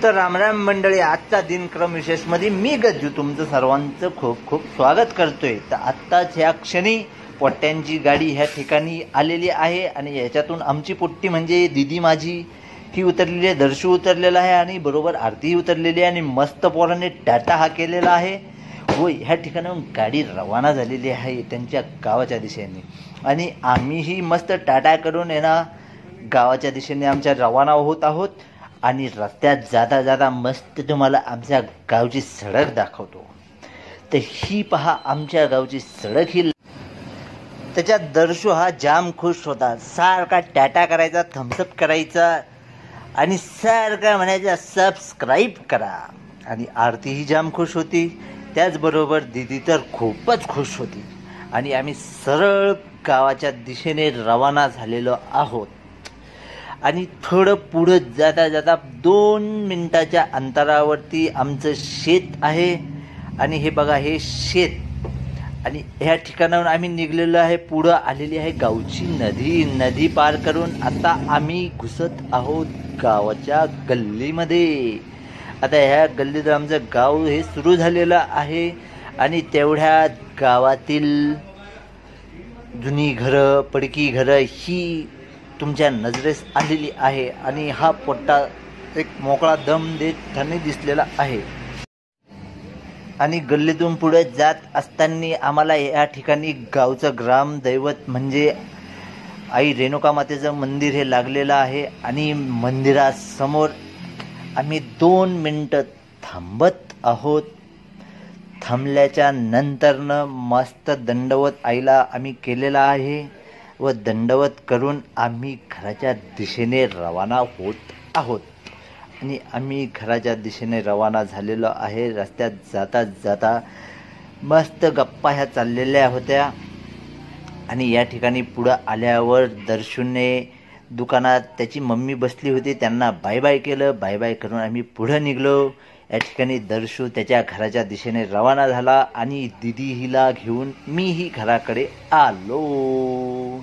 तर रामराम मंडळी, आजचा दिनक्रम विशेषमध्ये मी गज्जू तुमचं सर्वांचं खूप खूप स्वागत करतोय। तर आत्ताच ह्या क्षणी पोट्ट्यांची गाडी ह्या ठिकाणी आलेली आहे आणि याच्यातून आमची पोट्टी म्हणजे दीदी माझी ही उतरलेली आहे, दर्शू उतरलेला आहे आणि बरोबर आरती उतरलेली आहे आणि मस्त पोराने टाटा हा केलेला आहे व ह्या ठिकाणाहून गाडी रवाना झालेली आहे त्यांच्या गावाच्या दिशेने आणि आम्हीही मस्त टाटा करून येणार गावाच्या दिशेने आमच्या रवाना होत आहोत। आणि रस्त्यात जाता जाता मस्त तुम्हाला आमच्या गावची सडक दाखवतो। तर ही पहा आमच्या गावची सडक ही। त्याच्यात दर्शू हा जाम खुश होता, सारखा टाटा करायचा, थम्सअप करायचा आणि सारखा म्हणायचा सबस्क्राईब करा। आणि आरती ही जाम खुश होती, त्याचबरोबर दीदी तर खूपच खुश होती आणि आम्ही सरळ गावाच्या दिशेने रवाना झालेलो आहोत। आणि थोडं पुढं जाता जाता 2 मिनिटाच्या अंतरावरती आमचं शेत आहे आणि हे बघा हे शेत आणि ह्या ठिकाणाहून आम्ही निघलेलो आहे। पुढं आलेली आहे गावची नदी पार करून आता आम्ही घुसत आहोत गावाच्या गल्लीमध्ये। आता ह्या गल्लीत आमचं गाव हे सुरू झालेलं आहे आणि तेवढ्या गावातील जुनी घरं, पडकी घरं ही तुमच्या नजरेस आलेली आहे आणि हा पोट्टा एक मोकळा दम देताना दिसलेला आहे। आणि गल्लीतून पुढे जात असताना आम्हाला या ठिकाणी गावचं ग्रामदैवत म्हणजे आई रेणुका मातेचं मंदिर हे लागलेलं आहे आणि मंदिरासमोर आम्ही 2 मिनिटं थांबत आहोत। थांबल्याच्या नंतरनं मस्त दंडवत आईला आम्ही केलेला आहे व दंडवत करून आम्ही घराच्या दिशेने रवाना होत आहोत आणि आम्ही घराच्या दिशेने रवाना झालेलो आहे। रस्त्यात जाता जाता मस्त गप्पा ह्या चाललेल्या होत्या आणि या ठिकाणी पुढं आल्यावर दर्शूने दुकानात त्याची मम्मी बसली होती, त्यांना बाय बाय केलं। बाय बाय करून आम्ही पुढं निघलो। या ठिकाणी दर्शू त्याच्या घराच्या दिशेने रवाना झाला आणि दिदी हिला घेऊन मीही घराकडे आलो।